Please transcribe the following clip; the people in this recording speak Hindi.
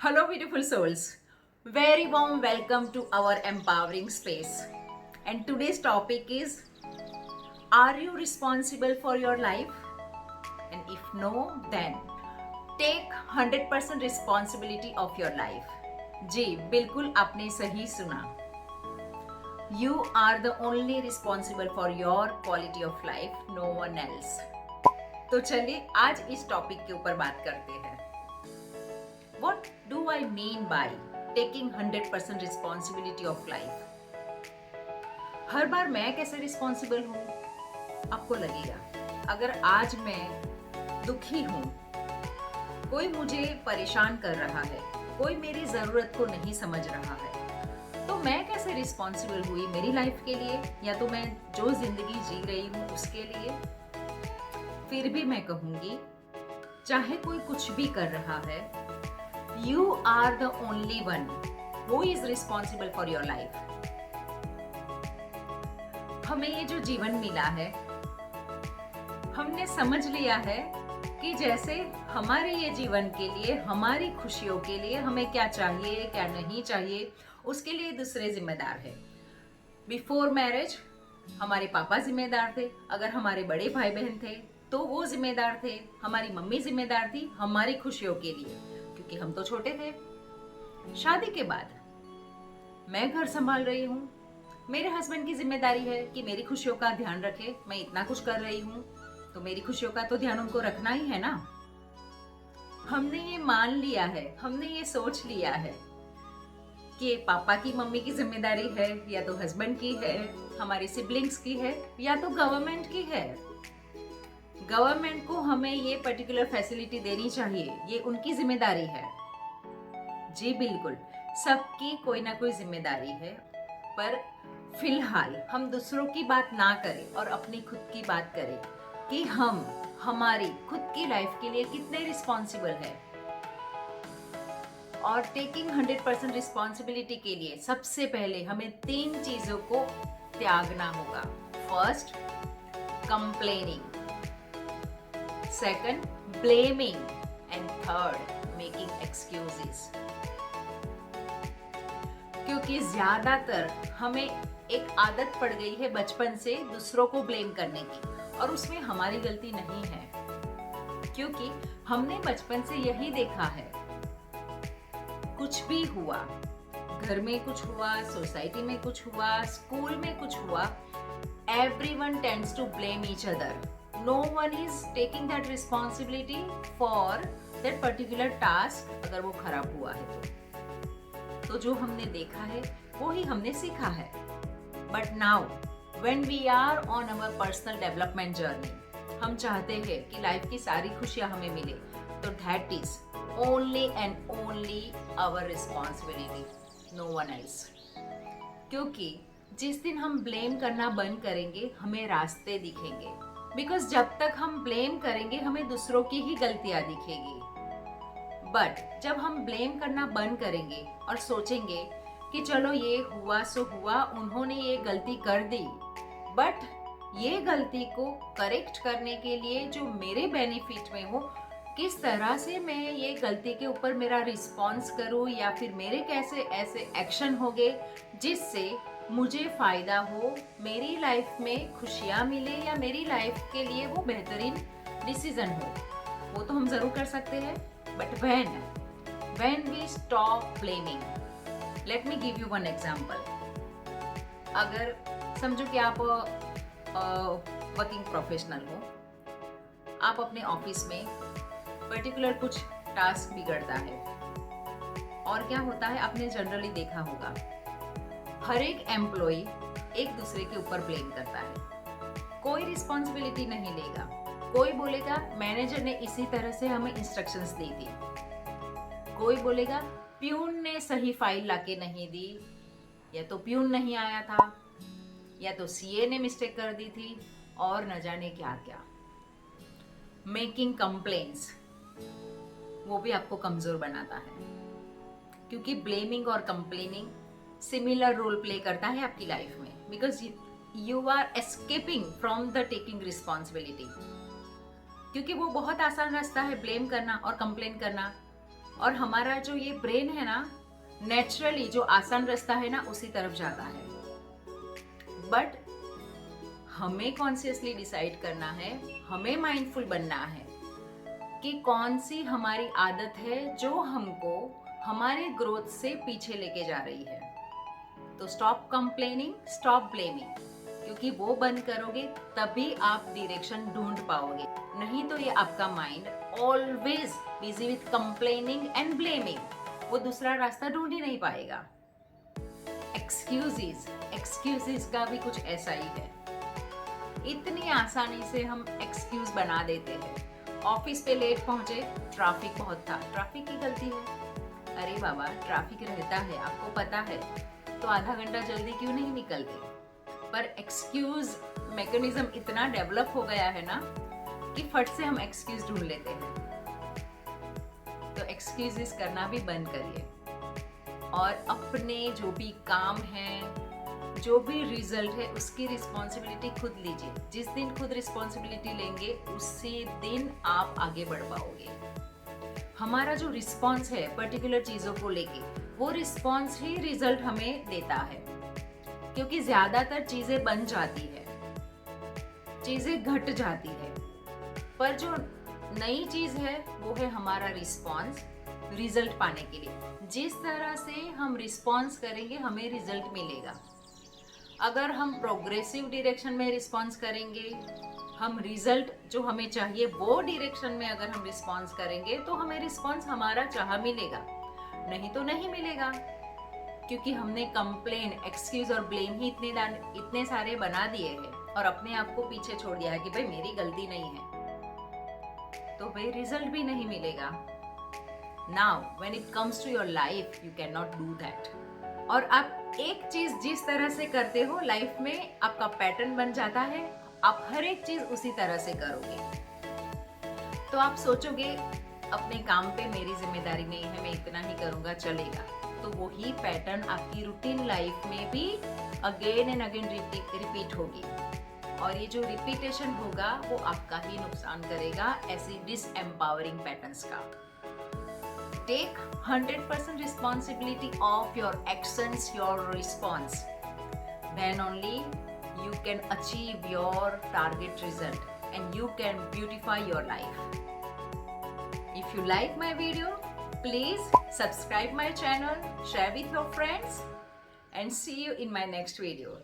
Hello, beautiful souls. Very warm welcome to our empowering space. And today's topic is, are you responsible for your life? And if no, then take 100% responsibility of your life. जी बिल्कुल आपने सही सुना. You are the only responsible for your quality of life, no one else. तो चलिए आज इस टॉपिक के ऊपर बात करते हैं. What do I mean by taking 100% responsibility of life? हर बार मैं कैसे रिस्पॉन्सिबल हूँ? आपको लगेगा अगर आज मैं दुखी हूँ, कोई मुझे परेशान कर रहा है, कोई मेरी ज़रूरत को नहीं समझ रहा है, तो मैं कैसे रिस्पॉन्सिबल हुई मेरी लाइफ के लिए, या तो मैं जो जिंदगी जी रही हूँ उसके लिए? फिर भी मैं कहूँगी, चाहे कोई कुछ भी कर रहा है, You are the only one who is responsible for your life. हमें ये जो जीवन मिला है, हमने समझ लिया है कि जैसे हमारे ये जीवन के लिए, हमारी खुशियों के लिए हमें क्या चाहिए, क्या नहीं चाहिए, उसके लिए दूसरे जिम्मेदार है. बिफोर मैरिज हमारे पापा जिम्मेदार थे, अगर हमारे बड़े भाई बहन थे तो वो जिम्मेदार थे, हमारी मम्मी जिम्मेदार थी हमारी खुशियों के लिए, क्योंकि हम तो छोटे थे. शादी के बाद मैं घर संभाल रही हूँ, मेरे हस्बैंड की जिम्मेदारी है कि मेरी खुशियों का ध्यान रखे. मैं इतना कुछ कर रही हूँ तो मेरी खुशियों का तो ध्यान उनको रखना ही है ना. हमने ये मान लिया है, हमने ये सोच लिया है कि पापा की मम्मी की जिम्मेदारी है, या तो हस्बैंड की है, हमारी सिबलिंग्स की है, या तो गवर्नमेंट की है. गवर्नमेंट को हमें ये पर्टिकुलर फैसिलिटी देनी चाहिए, ये उनकी जिम्मेदारी है. जी बिल्कुल, सबकी कोई ना कोई जिम्मेदारी है, पर फिलहाल हम दूसरों की बात ना करें और अपनी खुद की बात करें कि हम हमारी खुद की लाइफ के लिए कितने रिस्पॉन्सिबल है. और टेकिंग 100% रिस्पॉन्सिबिलिटी के लिए सबसे पहले हमें 3 चीजों को त्यागना होगा. First, complaining. Second, blaming. And third, making excuses. क्योंकि ज्यादातर हमें एक आदत पड़ गई है बचपन से दूसरों को ब्लेम करने की, और उसमें हमारी गलती नहीं है, क्योंकि हमने बचपन से यही देखा है. कुछ भी हुआ, घर में कुछ हुआ, सोसाइटी में कुछ हुआ, स्कूल में कुछ हुआ, everyone tends to blame each other. No one is taking that responsibility for that particular task. अगर वो खराब हुआ है तो जो हमने देखा है वो ही हमने सीखा है. But now when we are on our personal development journey, हम चाहते हैं कि लाइफ की सारी खुशियां हमें मिले, तो that is only and only our responsibility, no one else. क्योंकि जिस दिन हम ब्लेम करना बंद करेंगे हमें रास्ते दिखेंगे. बिकॉज जब तक हम ब्लेम करेंगे हमें दूसरों की ही गलतियां दिखेगी. बट जब हम ब्लेम करना बंद करेंगे और सोचेंगे कि चलो ये हुआ सो हुआ, उन्होंने ये गलती कर दी, बट ये गलती को करेक्ट करने के लिए जो मेरे बेनिफिट में हो, किस तरह से मैं ये गलती के ऊपर मेरा रिस्पॉन्स करूँ, या फिर मेरे कैसे ऐसे एक्शन होंगे जिससे मुझे फायदा हो, मेरी लाइफ में खुशियाँ मिले, या मेरी लाइफ के लिए वो बेहतरीन डिसीजन हो, वो तो हम जरूर कर सकते हैं. But when we stop blaming, let me give you one example. अगर समझो कि आप वर्किंग प्रोफेशनल हो, आप अपने ऑफिस में पर्टिकुलर कुछ टास्क बिगड़ता है, और क्या होता है आपने जनरली देखा होगा, हर एक एम्प्लॉय एक दूसरे के ऊपर ब्लेम करता है, कोई रिस्पॉन्सिबिलिटी नहीं लेगा. कोई बोलेगा मैनेजर ने इसी तरह से हमें इंस्ट्रक्शंस दी थी, कोई बोलेगा प्यून ने सही फाइल लाके नहीं दी, या तो प्यून नहीं आया था, या तो सीए ने मिस्टेक कर दी थी, और न जाने क्या क्या. मेकिंग कंप्लेंट्स, वो भी आपको कमजोर बनाता है, क्योंकि ब्लेमिंग और कंप्लेनिंग सिमिलर रोल प्ले करता है आपकी लाइफ में. Because you are escaping from the taking responsibility, क्योंकि वो बहुत आसान रास्ता है ब्लेम करना और कंप्लेन करना. और हमारा जो ये ब्रेन है ना, नेचुरली जो आसान रास्ता है ना उसी तरफ जाता है। बट हमें कॉन्शियसली डिसाइड करना है, हमें माइंडफुल बनना है कि कौन सी हमारी आदत है जो हमको हमारे ग्रोथ से पीछे लेके जा रही है। तो स्टॉप कंप्लेनिंग, स्टॉप ब्लेमिंग, क्योंकि वो बंद करोगे तभी आप डायरेक्शन ढूंढ पाओगे। नहीं तो ये आपका mind always busy with complaining and blaming, वो दूसरा रास्ता ढूंढ ही नहीं पाएगा। एक्सक्यूजेस का भी कुछ ऐसा ही है। इतनी आसानी से हम एक्सक्यूज बना देते हैं। ऑफिस पे लेट पहुंचे, ट्रैफिक बहुत था, ट्रैफिक की गलती है। अरे बाबा, ट्रैफिक रहता है, आपको पता है, तो आधा घंटा जल्दी क्यों नहीं निकलते? पर एक्सक्यूज मैकेनिज्म इतना डेवलप हो गया है ना कि फट से हम एक्सक्यूज ढूंढ लेते हैं। तो एक्सक्यूजेस करना भी बंद करिए और अपने जो भी काम है, जो भी रिजल्ट है, उसकी रिस्पॉन्सिबिलिटी खुद लीजिए। जिस दिन खुद रिस्पॉन्सिबिलिटी लेंगे उसी दिन आप आगे बढ़ पाओगे। हमारा जो रिस्पॉन्स है पर्टिकुलर चीजों को लेके, वो रिस्पॉन्स ही रिजल्ट हमें देता है। क्योंकि ज्यादातर चीजें बन जाती है, चीजें घट जाती है, पर जो नई चीज है वो है हमारा रिस्पॉन्स रिजल्ट पाने के लिए। जिस तरह से हम रिस्पॉन्स करेंगे हमें रिजल्ट मिलेगा। अगर हम प्रोग्रेसिव डायरेक्शन में रिस्पॉन्स करेंगे, हम रिजल्ट जो हमें चाहिए वो डायरेक्शन में अगर हम रिस्पॉन्स करेंगे तो हमें रिस्पॉन्स हमारा चाहा मिलेगा, नहीं तो नहीं मिलेगा। क्योंकि हमने कंप्लेन, एक्सक्यूज और ब्लेम ही इतने सारे बना दिए हैं और अपने आप को पीछे छोड़ दिया है कि भाई मेरी गलती नहीं है, तो भाई रिजल्ट भी नहीं मिलेगा। Now when it comes to your life you can not do that. और आप एक चीज जिस तरह से करते हो लाइफ में आपका पैटर्न बन जाता है, आप हर एक चीज उसी तरह से करोगे। तो आप सोचोगे अपने काम पे मेरी जिम्मेदारी नहीं है, मैं इतना ही करूंगा, चलेगा। तो वही पैटर्न आपकी रूटीन लाइफ में भी अगेन एंड अगेन रिपीट होगी। और ये जो रिपीटेशन होगा वो आपका ही नुकसान करेगा ऐसी डिसएम्पावरिंग पैटर्न्स का। Take 100% responsibility of your actions, your response. Then only you can achieve your target result and you can beautify your life. If you like my video, please subscribe my channel, share with your friends, and see you in my next video.